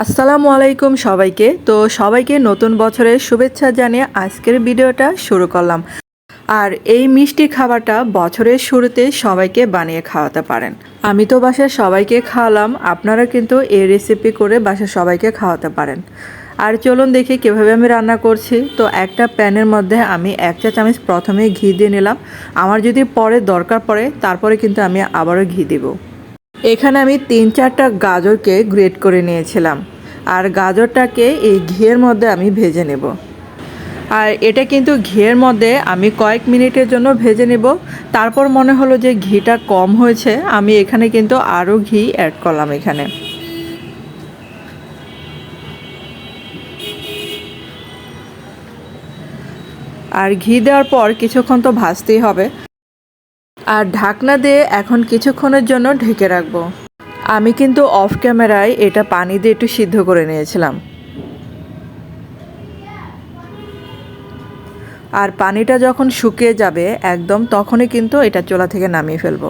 আসসালামু আলাইকুম সবাইকে। তো সবাইকে নতুন বছরের শুভেচ্ছা জানিয়ে আজকের ভিডিওটা শুরু করলাম। আর এই মিষ্টি খাবারটা বছরের শুরুতে সবাইকে বানিয়ে খাওয়াতে পারেন। আমি তো বাসায় সবাইকে খাওয়ালাম, আপনারা কিন্তু এই রেসিপি করে বাসায় সবাইকে খাওয়াতে পারেন। আর চলুন দেখি কীভাবে আমি রান্না করছি। তো একটা প্যানের মধ্যে আমি 1 চা চামচ প্রথমে ঘি দিয়ে নিলাম। আমার যদি পরে দরকার পড়ে তারপরে কিন্তু আমি আবারও ঘি দেব। এখানে আমি 3-4টা গাজরকে গ্রেট করে নিয়েছিলাম, আর গাজরটাকে এই ঘিয়ের মধ্যে আমি ভেজে নেব। আর এটা কিন্তু ঘিয়ের মধ্যে আমি কয়েক মিনিটের জন্য ভেজে নেব। তারপর মনে হলো যে ঘিটা কম হয়েছে, আমি এখানে কিন্তু আরও ঘি অ্যাড করলাম এখানে। আর ঘি দেওয়ার পর কিছুক্ষণ তো ভাজতেই হবে। আর ঢাকনা দিয়ে এখন কিছুক্ষণের জন্য ঢেকে রাখবো। আমি কিন্তু অফ ক্যামেরায় এটা পানি দিয়ে একটু সিদ্ধ করে নিয়েছিলাম। আর পানিটা যখন শুকিয়ে যাবে একদম, তখনই কিন্তু এটা চুলা থেকে নামিয়ে ফেলবো।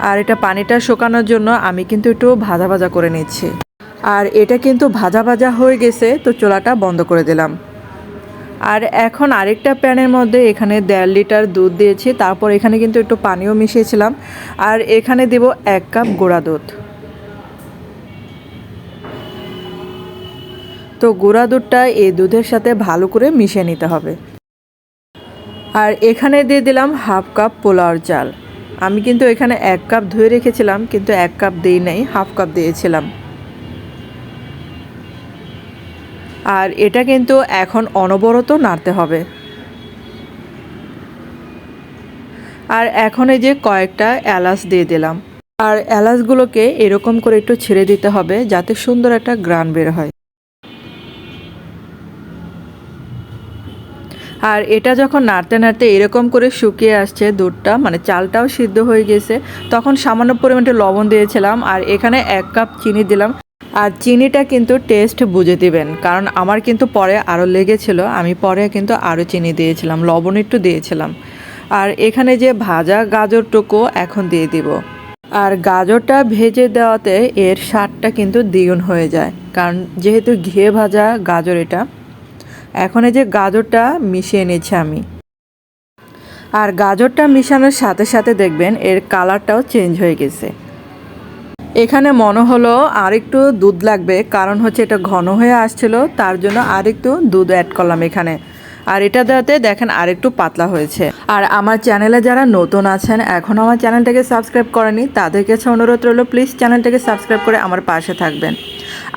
আর এটা পানিটা শুকানোর জন্য আমি কিন্তু একটু ভাজা ভাজা করে নিচ্ছি। আর এটা কিন্তু ভাজা ভাজা হয়ে গেছে, তো চুলাটা বন্ধ করে দিলাম। আর এখন আরেকটা প্যানের মধ্যে এখানে 1.5 লিটার দুধ দিয়েছি। তারপর এখানে কিন্তু একটু পানিও মিশিয়েছিলাম। আর এখানে দেব 1 কাপ গুঁড়া দুধ। তো গুঁড়া দুধটা এই দুধের সাথে ভালো করে মিশিয়ে নিতে হবে। আর এখানে দিয়ে দিলাম 1/2 কাপ পোলাওর চাল। আমি কিন্তু এখানে 1 কাপ ধুয়ে রেখেছিলাম, কিন্তু 1 কাপ দিই নাই, 1/2 কাপ দিয়েছিলাম। আর এটা কিন্তু এখন অনবরত নাড়তে হবে। আর এখন এই যে কয়েকটা এলাচ দিয়ে দিলাম। আর এলাচগুলোকে এরকম করে একটু ছেড়ে দিতে হবে, যাতে সুন্দর একটা ঘ্রাণ বের হয়। আর এটা যখন নাড়তে নাড়তে এরকম করে শুকিয়ে আসছে দুধটা, মানে চালটাও সিদ্ধ হয়ে গেছে, তখন সামান্য পরিমাণে লবণ দিয়েছিলাম। আর এখানে 1 কাপ চিনি দিলাম। আর চিনিটা কিন্তু টেস্ট বুঝে দিবেন, কারণ আমার কিন্তু পরে আরও লেগেছিল, আমি পরে কিন্তু আরও চিনি দিয়েছিলাম, লবণ একটু দিয়েছিলাম। আর এখানে যে ভাজা গাজরটুকু এখন দিয়ে দিব। আর গাজরটা ভেজে দেওয়াতে এর স্বাদটা কিন্তু দ্বিগুণ হয়ে যায়, কারণ যেহেতু ঘিয়ে ভাজা গাজর এটা। এখন এই যে গাজরটা মিশিয়ে নিচ্ছি আমি। আর গাজরটা মিশানোর সাথে সাথে দেখবেন এর কালারটাও চেঞ্জ হয়ে গেছে। এখানে মনে হলো আরেকটু দুধ লাগবে, কারণ হচ্ছে এটা ঘন হয়ে আসছিল, তার জন্য আরেকটু দুধ অ্যাড করলাম এখানে। আর এটা দেওয়াতে দেখেন আরেকটু পাতলা হয়েছে। আর আমার চ্যানেলে যারা নতুন আছেন, এখনও আমার চ্যানেলটাকে সাবস্ক্রাইব করেনি, তাদের কাছে অনুরোধ রইল প্লিজ চ্যানেলটাকে সাবস্ক্রাইব করে আমার পাশে থাকবেন।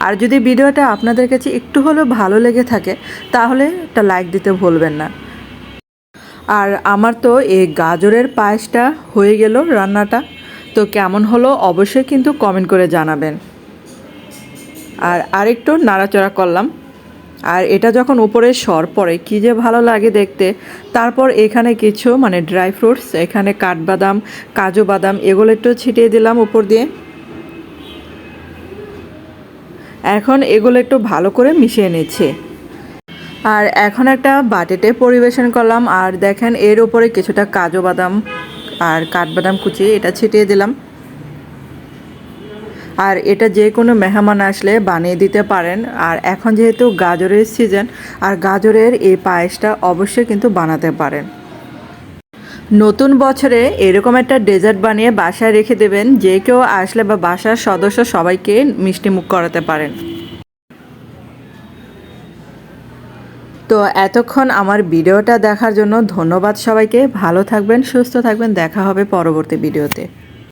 আর যদি ভিডিওটা আপনাদের কাছে একটু হলেও ভালো লেগে থাকে, তাহলে একটা লাইক দিতে ভুলবেন না। আর আমার তো এই গাজরের পায়েসটা হয়ে গেল রান্নাটা। তো কেমন হলো অবশ্যই কিন্তু কমেন্ট করে জানাবেন। আর আরেকটু নাড়াচাড়া করলাম। আর এটা যখন উপরে সর পড়ে কী যে ভালো লাগে দেখতে। তারপর এখানে কিছু ড্রাই ফ্রুটস, এখানে কাঠবাদাম, কাজু বাদাম এগুলো একটু ছিটিয়ে দিলাম উপর দিয়ে। এখন এগুলো একটু ভালো করে মিশিয়ে নিচ্ছি। আর এখন একটা বাটিতে পরিবেশন করলাম। আর দেখেন এর উপরে কিছুটা কাজু বাদাম আর কাঠবাদাম কুচি এটা ছিটিয়ে দিলাম। আর এটা যে কোনো মেহমান আসলে বানিয়ে দিতে পারেন। আর এখন যেহেতু গাজরের সিজন, আর গাজরের এই পায়েসটা অবশ্যই কিন্তু বানাতে পারেন। নতুন বছরে এরকম একটা ডেজার্ট বানিয়ে বাসায় রেখে দেবেন, যে কেউ আসলে বা বাসার সদস্য সবাইকে মিষ্টি মুখ করাতে পারেন। তো এতক্ষণ আমার ভিডিওটা দেখার জন্য ধন্যবাদ সবাইকে। ভালো থাকবেন, সুস্থ থাকবেন, দেখা হবে পরবর্তী ভিডিওতে।